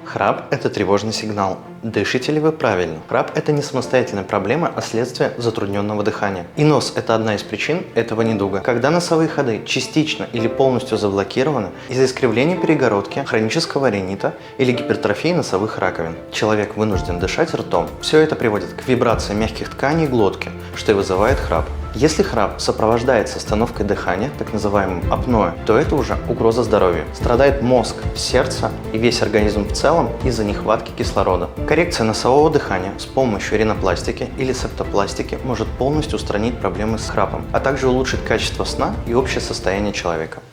Храп – это тревожный сигнал. Дышите ли вы правильно? Храп – это не самостоятельная проблема, а следствие затрудненного дыхания. И нос – это одна из причин этого недуга. Когда носовые ходы частично или полностью заблокированы из-за искривления перегородки, хронического ринита или гипертрофии носовых раковин, человек вынужден дышать ртом. Все это приводит к вибрации мягких тканей глотки, что и вызывает храп. Если храп сопровождается остановкой дыхания, так называемым апноэ, то это уже угроза здоровью. Страдает мозг, сердце и весь организм в целом из-за нехватки кислорода. Коррекция носового дыхания с помощью ринопластики или септопластики может полностью устранить проблемы с храпом, а также улучшить качество сна и общее состояние человека.